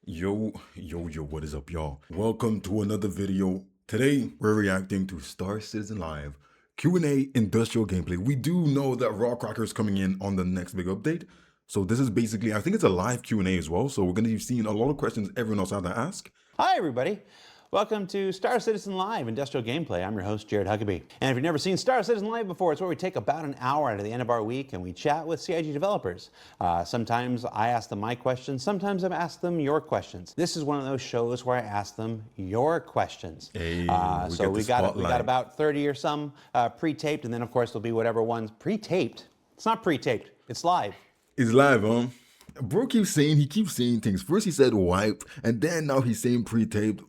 Yo, what is up, y'all? Welcome to another video. Today, we're reacting to Star Citizen Live Q&A industrial gameplay. We do know that Raw Cracker is coming in on the next big update. So this is basically, I think it's a live Q&A as well. So we're going to be seeing a lot of questions everyone else had to ask. Hi, everybody. Welcome to Star Citizen Live Industrial Gameplay. I'm your host, Jared Huckabee. And if you've never seen Star Citizen Live before, it's where we take about an hour out of the end of our week and we chat with CIG developers. Sometimes I ask them my questions. Sometimes I've asked them your questions. This is one of those shows where I ask them your questions. Hey, so we got about 30 or some pre-taped, and then of course there'll be whatever ones pre-taped. It's not pre-taped. It's live. It's live, huh? Bro he keeps saying things. First he said wipe, and then now he's saying pre-taped.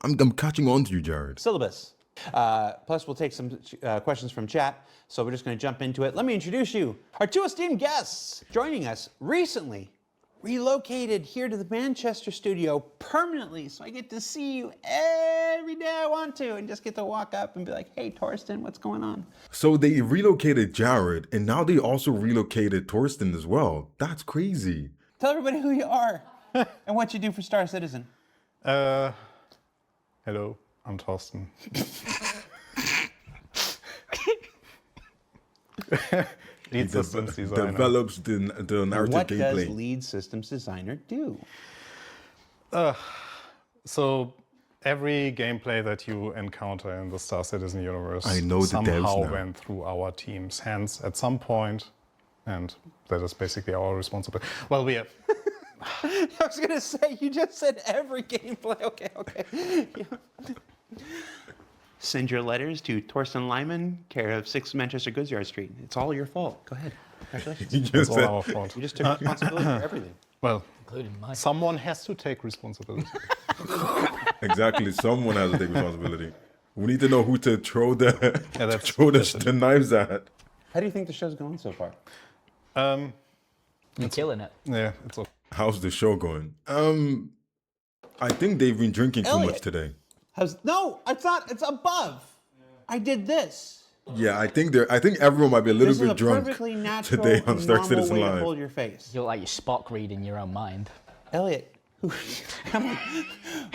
I'm catching on to you, Jared. Syllabus. Plus, we'll take some questions from chat, so we're just going to jump into it. Let me introduce you, our two esteemed guests joining us recently, relocated here to the Manchester studio permanently, so I get to see you every day I want to, and just get to walk up and be like, hey, Torsten, what's going on? So they relocated Jared, and now they also relocated Torsten as well. That's crazy. Tell everybody who you are and what you do for Star Citizen. Hello, I'm Torsten. Lead systems designer. Develops the narrative What gameplay. does lead systems designer do? So every gameplay that you encounter in the Star Citizen universe I know the devs somehow now. went through our team's hands at some point, and that is basically our responsibility. Well, we have. I was gonna say, you just said every gameplay. Okay. Send your letters to Torsten Lyman, care of 6 Manchester Goodyard Street. It's all your fault. Go ahead. Congratulations. It's all our fault. You just took responsibility for everything. Well, Including mine. someone has to take responsibility. Exactly, someone has to take responsibility. We need to know who to throw the that's the knives at. How do you think the show's going so far? You're killing it. Yeah, it's okay. How's the show going? I think they've been drinking too much Elliot. today. No, it's not. It's above. I did this. Yeah, I think everyone might be a little This is bit a drunk perfectly natural, today on Star normal Citizen way to Live. hold your face. You look like you're Spock reading your own mind. Elliot,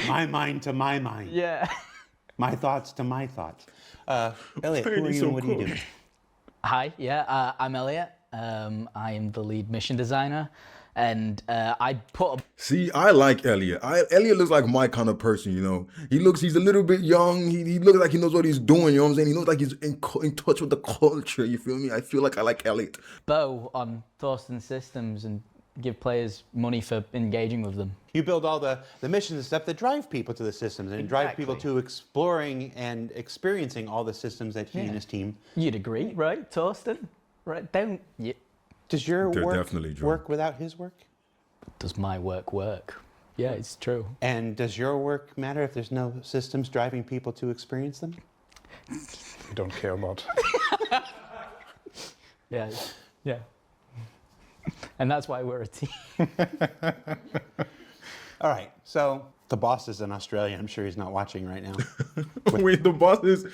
my mind to my mind. Yeah. My thoughts to my thoughts. Elliot, who are He's you so and what do you cool. do? Hi, yeah, I'm Elliot. I am the lead mission designer. And I put a See, I like Elliot. Elliot looks like my kind of person, you know. He's a little bit young. He looks like he knows what he's doing, you know what I'm saying? He looks like he's in touch with the culture, you feel me? I feel like I like Elliot. bow on Thorsten systems and give players money for engaging with them. You build all the missions and stuff that drive people to the systems and drive people to exploring and experiencing all the systems that he and his team. You'd agree, right, Thorsten? Right, don't you? Does your They're work definitely drunk. work without his work? Does my work work? Yeah, it's true. And does your work matter if there's no systems driving people to experience them? We don't care about. Yeah, yeah. And that's why we're a team. All right, so the boss is in Australia. I'm sure he's not watching right now. Wait, the boss is...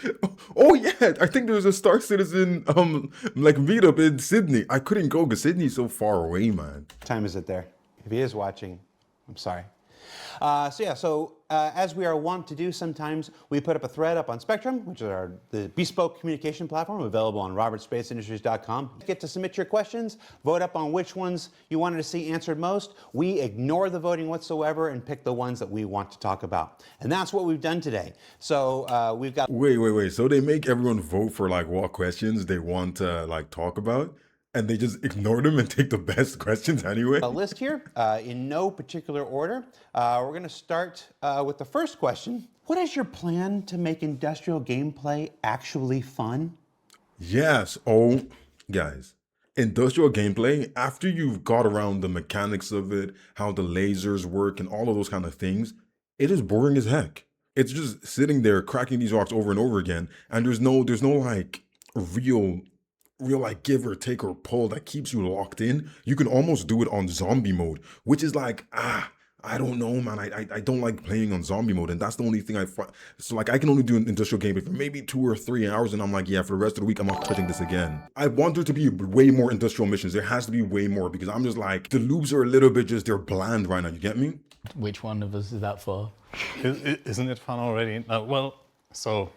Oh, yeah, I think there's a Star Citizen, like, meetup in Sydney. I couldn't go because Sydney's so far away, man. What time is it there? If he is watching, I'm sorry. As we are wont to do sometimes, we put up a thread up on Spectrum, which is the bespoke communication platform available on robertspaceindustriescom. Get to submit your questions, vote up on which ones you wanted to see answered most. We ignore the voting whatsoever and pick the ones that we want to talk about. And that's what we've done today. So we've got Wait. So they make everyone vote for, like, what questions they want to, like, talk about? And they just ignore them and take the best questions anyway? a list here in no particular order. We're going to start with the first question. What is your plan to make industrial gameplay actually fun? Yes. Oh, guys. Industrial gameplay, after you've got around the mechanics of it, how the lasers work and all of those kind of things, it is boring as heck. It's just sitting there cracking these rocks over and over again, and there's no like real like give or take or pull that keeps you locked in. You can almost do it on zombie mode, which is like, I don't know, man. I don't like playing on zombie mode, and that's the only thing I find. So like, I can only do an industrial gameplay for maybe 2 or 3 hours, and I'm like, yeah, for the rest of the week, I'm not touching this again. I want there to be way more industrial missions. There has to be way more, because I'm just like, the loops are a little bit they're bland right now. You get me? Which one of us is that for? Isn't it fun already? Well, so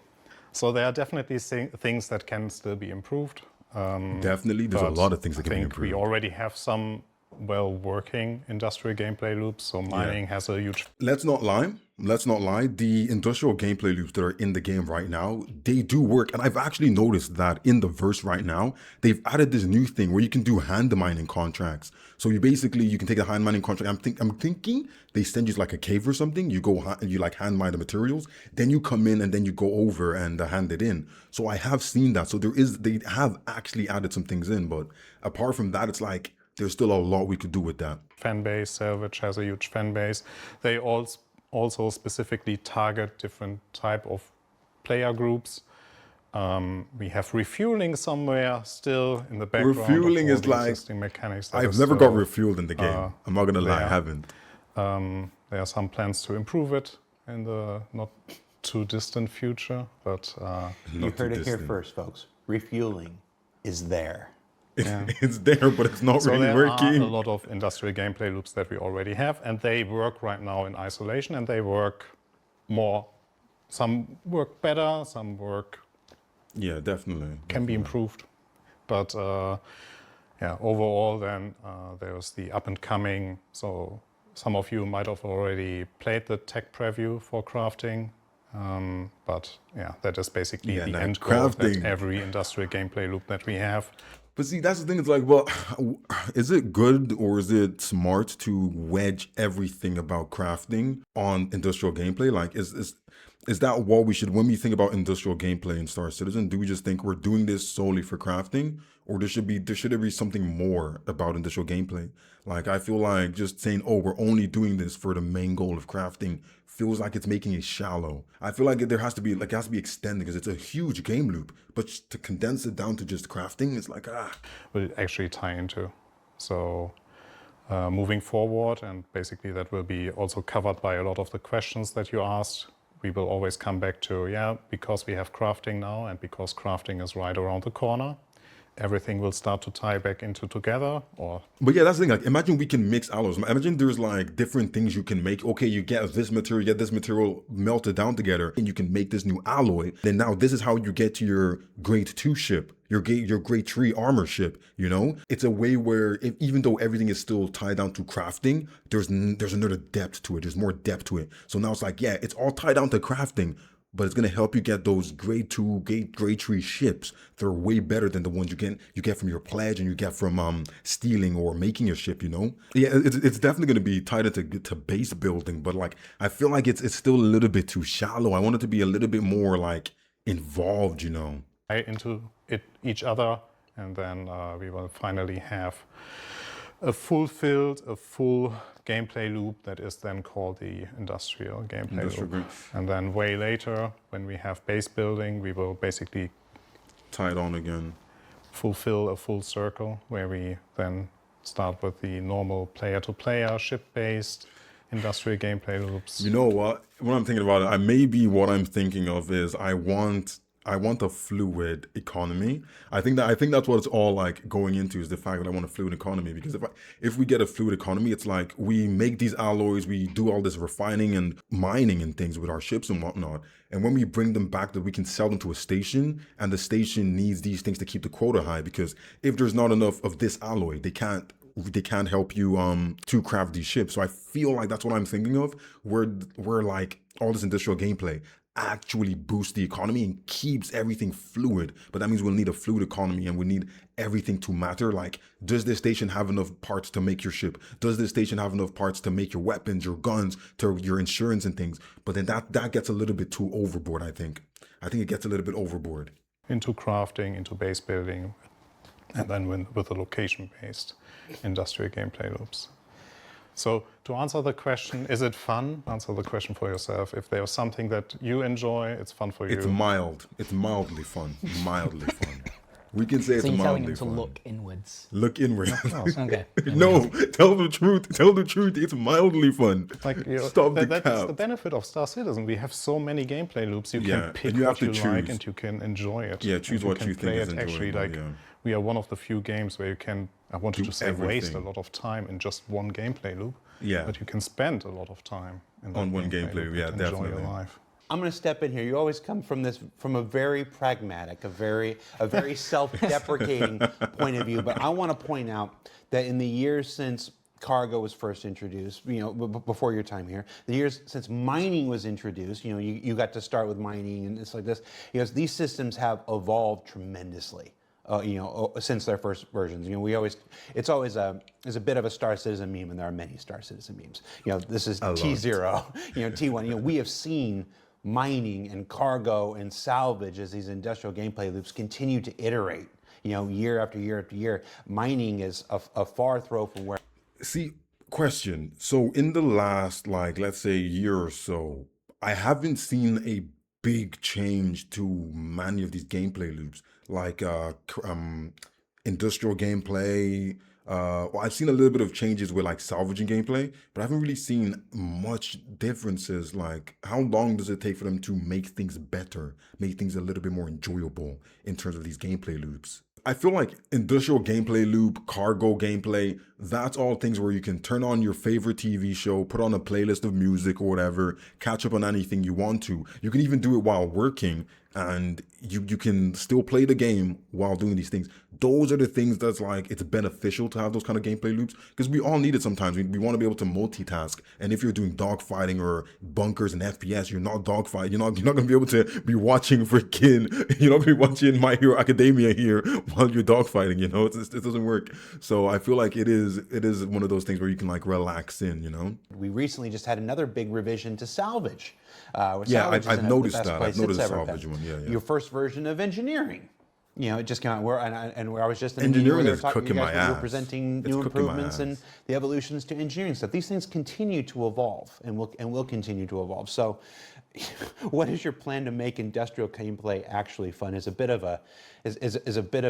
there are definitely things that can still be improved. Definitely, there's a But lot of things that I can be think we improved. already have some well-working industrial gameplay loops, so mining has a huge... Let's not lie. Let's not lie. The industrial gameplay loops that are in the game right now, they do work. And I've actually noticed that in the verse right now, they've added this new thing where you can do hand mining contracts. So you can take a hand mining contract. I'm thinking they send you like a cave or something. You go and you like hand mine the materials. Then you come in and then you go over and hand it in. So I have seen that. So they have actually added some things in. But apart from that, it's like there's still a lot we could do with that. fan base. Salvage has a huge fan base. They also specifically target different type of player groups. We have refueling somewhere still in the background. Refueling of all is the like, existing mechanics. that I've are never got still, refueled in the game. I'm not gonna lie, I there. haven't. There are some plans to improve it in the not too distant future, but You heard it here first, folks. Refueling is there. It's there, but it's not so really there working. are a lot of industrial gameplay loops that we already have, and they work right now in isolation, and they work more. Some work better, some work Yeah, definitely. can be improved, but yeah, overall then there's the up and coming. So some of you might have already played the tech preview for crafting, but yeah, that is basically Yeah, the like end goal of crafting. every industrial gameplay loop that we have. But see, that's the thing. It's like, well, is it good or is it smart to wedge everything about crafting on industrial gameplay? Like, is that what we should, when we think about industrial gameplay in Star Citizen, do we just think we're doing this solely for crafting, or should there be something more about industrial gameplay? Like, I feel like just saying, oh, we're only doing this for the main goal of crafting feels like it's making it shallow. I feel like it has to be extended because it's a huge game loop, but to condense it down to just crafting, it's like, Will actually tie into. So moving forward, and basically that will be also covered by a lot of the questions that you asked. We will always come back to, yeah, because we have crafting now and because crafting is right around the corner, everything will start to tie back into together. But yeah, that's the thing. Like, imagine we can mix alloys. Imagine there's like different things you can make. Okay, you get this material melted down together, and you can make this new alloy. Then now this is how you get to your grade 2 ship, your grade 3 armor ship. You know, it's a way where even though everything is still tied down to crafting, there's another depth to it. There's more depth to it. So now it's like, yeah, it's all tied down to crafting, but it's gonna help you get those grade 2, grade 3 ships. They're way better than the ones you get from your pledge and you get from stealing or making your ship. You know, yeah, it's definitely gonna be tied into base building, but like I feel like it's still a little bit too shallow. I want it to be a little bit more like involved. You know, into each other, and then we will finally have a full gameplay loop that is then called the industrial gameplay loop. And then way later, when we have base building, we will basically tie it on again. Fulfill a full circle where we then start with the normal player-to-player ship-based industrial gameplay loops. You know what? When I'm thinking about it, what I'm thinking of is I want a fluid economy. I think that's what it's all like going into, is the fact that I want a fluid economy, because if we get a fluid economy, it's like we make these alloys, we do all this refining and mining and things with our ships and whatnot. And when we bring them back, that we can sell them to a station, and the station needs these things to keep the quota high, because if there's not enough of this alloy, they can't help you to craft these ships. So I feel like that's what I'm thinking of, where like all this industrial gameplay actually boosts the economy and keeps everything fluid. But that means we'll need a fluid economy, and we need everything to matter. Like, does this station have enough parts to make your ship? Does this station have enough parts to make your weapons, your guns, to your insurance and things? But then that gets a little bit too overboard, I think. I think it gets a little bit overboard. Into crafting, into base building, and then with the location-based industrial gameplay loops. So to answer the question, is it fun? Answer the question for yourself. If there's something that you enjoy, it's fun for you. It's mild. It's mildly fun. Mildly fun. We can say so it's you're telling mildly him to fun. look inwards. Look inward. Okay. No, tell the truth. Tell the truth. It's mildly fun. Like, Stop the that's cap. the benefit of Star Citizen. We have so many gameplay loops. You Yeah, can pick and you have what you to like choose. and you can enjoy it. Yeah, choose And what you play think is it actually, enjoyable, like, yeah. we are one of the few games where you can, I wanted Do to say, waste a everything. lot of time in just one gameplay loop. Yeah. But you can spend a lot of time in that On one gameplay gameplay, loop yeah, and enjoy definitely. your life. I'm going to step in here. You always come from a very pragmatic, a very self-deprecating point of view. But I want to point out that in the years since cargo was first introduced, before your time here, the years since mining was introduced, you got to start with mining and it's like this. These systems have evolved tremendously. Since their first versions, it's always there's a bit of a Star Citizen meme, and there are many Star Citizen memes. This is T0, T1. We have seen mining and cargo and salvage as these industrial gameplay loops continue to iterate. Year after year after year, mining is a far throw from where. See, question. So in the last, like, let's say year or so, I haven't seen a big change to many of these gameplay loops, like industrial gameplay. Well, I've seen a little bit of changes with like salvaging gameplay, but I haven't really seen much differences. Like, how long does it take for them to make things better, make things a little bit more enjoyable in terms of these gameplay loops? I feel like industrial gameplay loop, cargo gameplay, that's all things where you can turn on your favorite TV show, put on a playlist of music or whatever, catch up on anything you want to. You can even do it while working, and you can still play the game while doing these things. Those are the things that's like, it's beneficial to have those kind of gameplay loops, because we all need it sometimes. We want to be able to multitask. And if you're doing dogfighting or bunkers and FPS, you're not dogfighting. You're not going to be able to be watching freaking, you're not going to be watching My Hero Academia here while you're dogfighting, it doesn't work. So I feel like it is one of those things where you can like relax in. We recently just had another big revision to salvage. Yeah, I've noticed that. I've noticed the salvage one. Yeah. Your first version of engineering. It just came out. Where I was just in engineering a is cooking my ass. You were presenting new improvements and the evolutions to engineering stuff. These things continue to evolve and will continue to evolve. So, what is your plan to make industrial gameplay actually fun? Is a bit of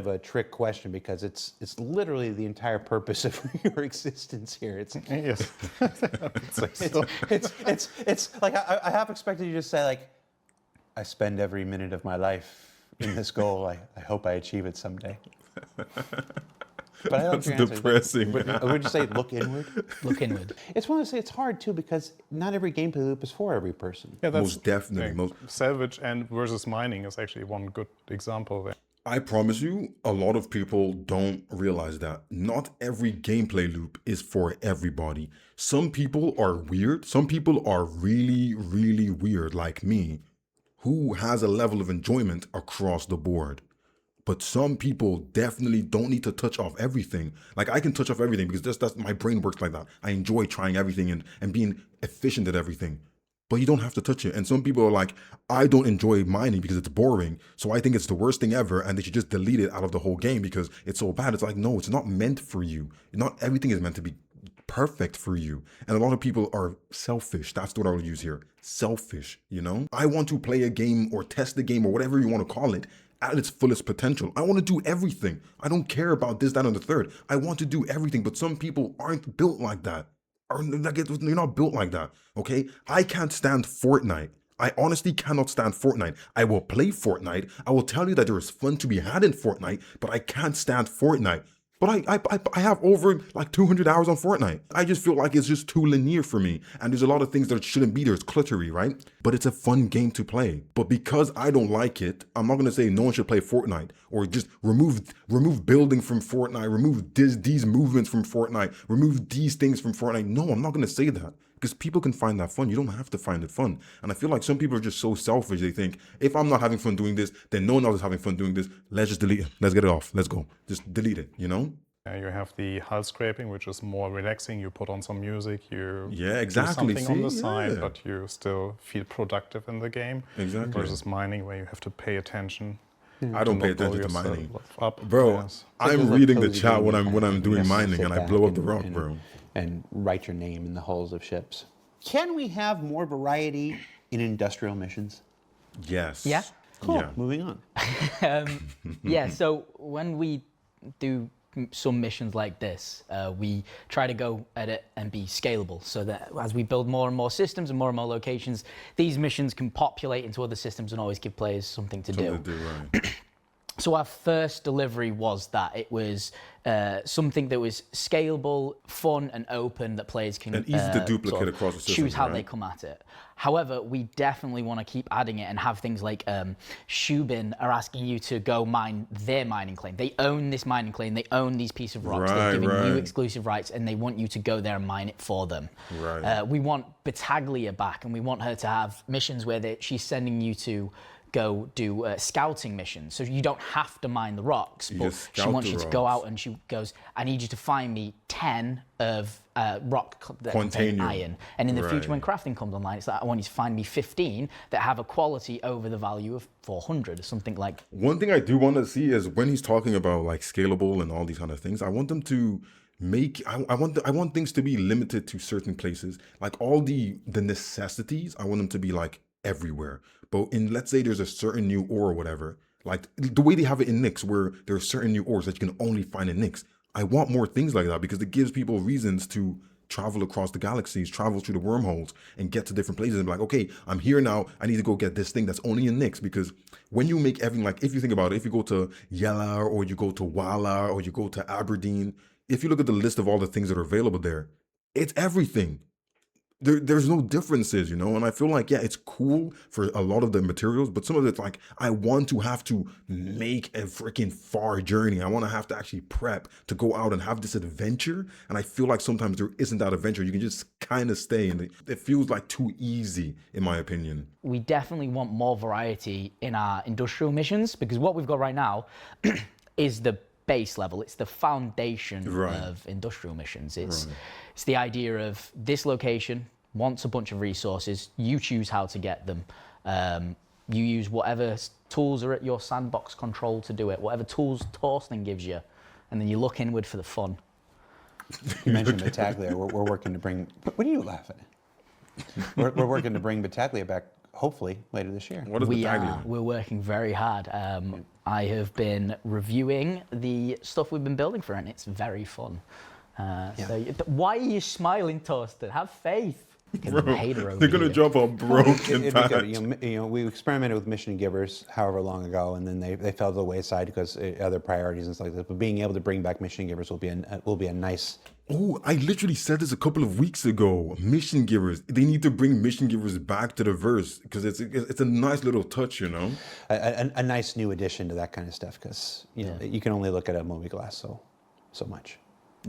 a trick question, because it's literally the entire purpose of your existence here. Yes. It's like I half expected you to say, like, I spend every minute of my life in this goal. I hope I achieve it someday. But I like That's your answer. depressing. Would you say look inward? Look inward. It's one to say it's hard too, because not every gameplay loop is for every person. Yeah, Most definitely. Salvage and versus mining is actually one good example there. I promise you, a lot of people don't realize that not every gameplay loop is for everybody. Some people are weird. Some people are really, really weird, like me, who has a level of enjoyment across the board. But some people definitely don't need to touch off everything. Like, I can touch off everything because that's my brain works like that. I enjoy trying everything and being efficient at everything. But you don't have to touch it. And some people are like, I don't enjoy mining because it's boring, so I think it's the worst thing ever, and they should just delete it out of the whole game because it's so bad. It's like, no, it's not meant for you. Not everything is meant to be perfect for you. And a lot of people are selfish. That's what I would use here. Selfish, I want to play a game or test the game or whatever you want to call it at its fullest potential. I want to do everything. I don't care about this, that, and the third. I want to do everything, but some people aren't built like that. You're not built like that, okay? I can't stand Fortnite. I honestly cannot stand Fortnite. I will play Fortnite. I will tell you that there is fun to be had in Fortnite, but I can't stand Fortnite. But I have over like 200 hours on Fortnite. I just feel like it's just too linear for me. And there's a lot of things that shouldn't be there. It's cluttery, right? But it's a fun game to play. But because I don't like it, I'm not going to say no one should play Fortnite or just remove building from Fortnite, remove these movements from Fortnite, remove these things from Fortnite. No, I'm not going to say that. Because people can find that fun. You don't have to find it fun. And I feel like some people are just so selfish. They think, if I'm not having fun doing this, then no one else is having fun doing this. Let's just delete it. Let's get it off. Let's go. Just delete it, You have the hull scraping, which is more relaxing. You put on some music, you exactly. do something on the side, but you still feel productive in the game. Exactly. Versus mining, where you have to pay attention. I don't pay attention to mining. Up. Bro, Yes. I'm reading the chat when I'm doing mining and I blow up the rock, bro. And write your name in the hulls of ships. Can we have more variety in industrial missions? Yes. Yeah. Cool. Yeah. Moving on. Yeah, so when we do some missions like this, we try to go at it and be scalable, so that as we build more and more systems and more locations, these missions can populate into other systems and always give players something to do. Right. So our first delivery was that it was something that was scalable, fun, and open that players can And easy to duplicate across the choose systems, how right? they come at it. However, we definitely want to keep adding it and have things like Shubin are asking you to go mine their mining claim. They own this mining claim. They own these pieces of rocks. Right, They've given you right. exclusive rights, and they want you to go there and mine it for them. Right. We want Battaglia back, and we want her to have missions where she's sending you to go do scouting missions. So you don't have to mine the rocks, but just she scout wants the you to go rocks. out, and she goes, I need you to find me 10 of rock that contain Quantanium. iron. And in the future, when Right. crafting comes online, it's like, I want you to find me 15 that have a quality over the value of 400 or something like. One thing I do want to see is when he's talking about like scalable and all these kind of things, I want them to make I want things to be limited to certain places. Like all the necessities, I want them to be like everywhere. But in, let's say there's a certain new ore or whatever, like the way they have it in Nyx, where there are certain new ores that you can only find in Nyx. I want more things like that because it gives people reasons to travel across the galaxies, travel through the wormholes, and get to different places and be like, okay, I'm here now. I need to go get this thing that's only in Nyx. Because when you make everything, like if you think about it, if you go to Yella or you go to Wala or you go to Aberdeen, if you look at the list of all the things that are available there, it's everything. There's no differences, you know, and I feel like, yeah, it's cool for a lot of the materials, but some of it's like, I want to have to make a freaking far journey. I want to have to actually prep to go out and have this adventure. And I feel like sometimes there isn't that adventure. You can just kind of stay, and it feels like too easy, in my opinion. We definitely want more variety in our industrial missions, because what we've got right now is the base level. It's the foundation Right. of industrial missions. It's the idea of this location wants a bunch of resources. You choose how to get them. You use whatever tools are at your sandbox control to do it, whatever tools Torsten gives you, and then you look inward for the fun. You mentioned Battaglia. We're working to bring. What are you laughing at? We're working to bring Battaglia back, hopefully later this year. What is Battaglia? We're working very hard. I have been reviewing the stuff we've been building for it, and it's very fun. So why are you smiling, Torsten? Have faith. Because I'm a hater over They're gonna here. drop a broken It'd be patch. good. You know, we experimented with mission givers however long ago, and then they fell to the wayside because other priorities and stuff like that. But being able to bring back mission givers will be a nice. Oh, I literally said this a couple of weeks ago. Mission givers. They need to bring mission givers back to the verse because it's a nice little touch, you know. A nice new addition to that kind of stuff, because you know you can only look at a movie glass so much.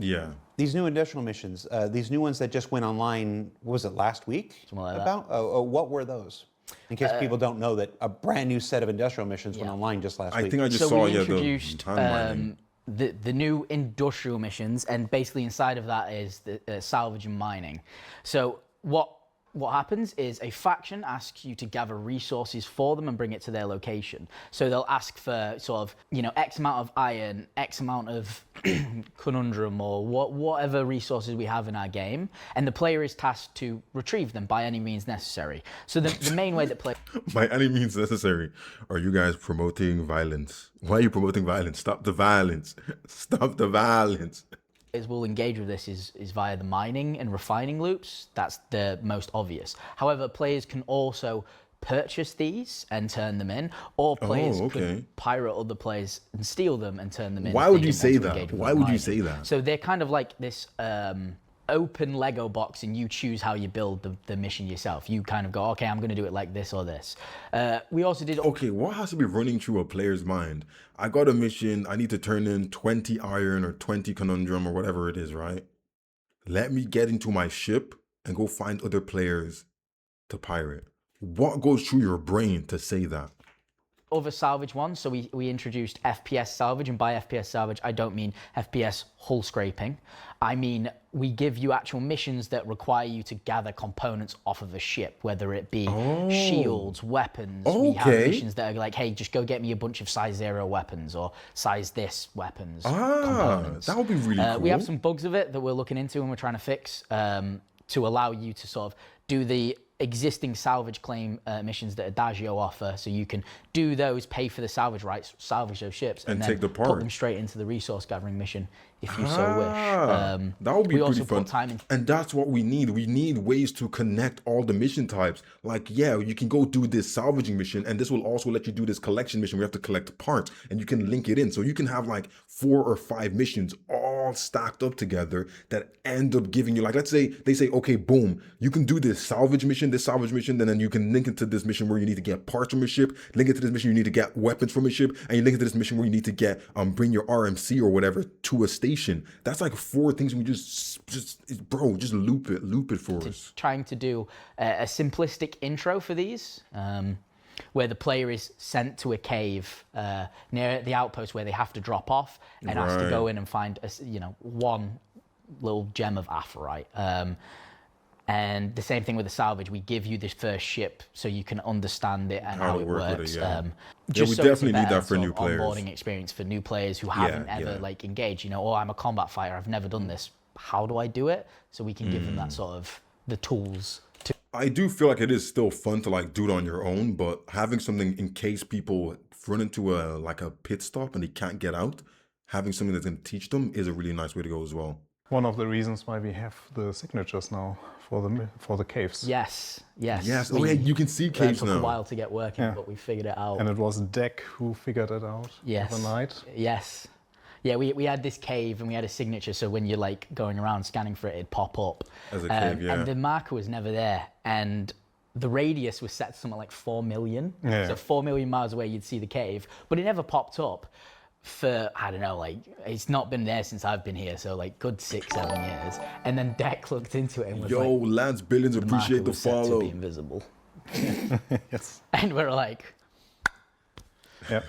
Yeah. These new industrial missions, these new ones that just went online, what was it, last week? Something like that. About? What were those? In case people don't know that a brand new set of industrial missions went online just last week. I think I just So saw we the introduced time mining. the new industrial missions, and basically inside of that is the salvage and mining. So what happens is a faction asks you to gather resources for them and bring it to their location. So they'll ask for sort of, you know, X amount of iron, X amount of conundrum, or whatever resources we have in our game, and the player is tasked to retrieve them by any means necessary. So the main way that By any means necessary. Are you guys promoting violence? Why are you promoting violence? Stop the violence. Stop the violence. players will engage with this is via the mining and refining loops. That's the most obvious. However, players can also purchase these and turn them in, or players okay. could pirate other players and steal them and turn them in. Why if would they you didn't say want to that? engage with Why the would you mining. say that? So they're kind of like this open Lego box, and you choose how you build the mission yourself. You kind of go, okay, I'm going to do it like this or this. We also did... Okay, what has to be running through a player's mind? I got a mission, I need to turn in 20 iron or 20 conundrum or whatever it is, right? Let me get into my ship and go find other players to pirate. What goes through your brain to say that? Other salvage ones, so we introduced FPS salvage, and by FPS salvage I don't mean FPS hull scraping. I mean we give you actual missions that require you to gather components off of a ship, whether it be shields, weapons. We have Okay. missions that are like, hey, just go get me a bunch of size 0 weapons or size this weapons. Ah, components. that would be really cool. We have some bugs of it that we're looking into and we're trying to fix to allow you to sort of do the existing salvage claim missions that Adagio offer, so you can do those, pay for the salvage rights, salvage those ships, And then take the put them parts. straight into the resource gathering mission if you so wish. That would be we pretty also fun. put time in. And that's what we need. We need ways to connect all the mission types. Like, yeah, you can go do this salvaging mission, and this will also let you do this collection mission. We have to collect parts, and you can link it in. So you can have like 4 or 5 missions all stacked up together that end up giving you, like, let's say they say, okay, boom, you can do this salvage mission, and then you can link it to this mission where you need to get parts from a ship, link it to this mission you need to get weapons from a ship, and you link it to this mission where you need to get bring your RMC or whatever to a station. That's like 4 things we just loop it for us. Trying to do a simplistic intro for these, where the player is sent to a cave near the outpost where they have to drop off and asked to go in and find one little gem of aphrite. And the same thing with the salvage. We give you this first ship so you can understand it and how it works. With it, yeah. Just we so definitely it's a need better that for new sort of players. onboarding experience for new players who haven't ever like engaged. Oh, I'm a combat fighter. I've never done this. How do I do it? So we can give them that sort of the tools to. I do feel like it is still fun to like do it on your own, but having something in case people run into a pit stop and they can't get out, having something that's going to teach them is a really nice way to go as well. One of the reasons why we have the signatures now for the caves. Yes. Oh yeah, you can see caves It took now. a while to get working, but we figured it out. And it was Deck who figured it out overnight. Yes. Yeah, we had this cave and we had a signature, so when you're like going around scanning for it, it'd pop up. As a cave, yeah. And the marker was never there. And the radius was set to something like 4 million. Yeah. So 4 million miles away, you'd see the cave, but it never popped up for, I don't know, like, it's not been there since I've been here, so like good 6-7 years. And then Deck looked into it and was Yo, like, Lance Billions the appreciate marker the was set to follow. be invisible. Yes. And we're like, Yeah.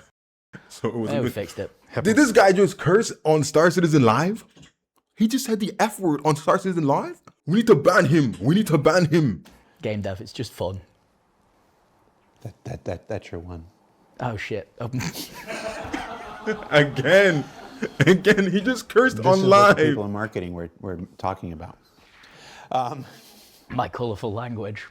So it was yeah, a we bit... fixed it. Did this guy just curse on Star Citizen Live? He just said the F word on Star Citizen Live? We need to ban him. Game dev, it's just fun. That's your one. Oh shit. Again, he just cursed This on is what live. the people in marketing we're talking about. My colourful language.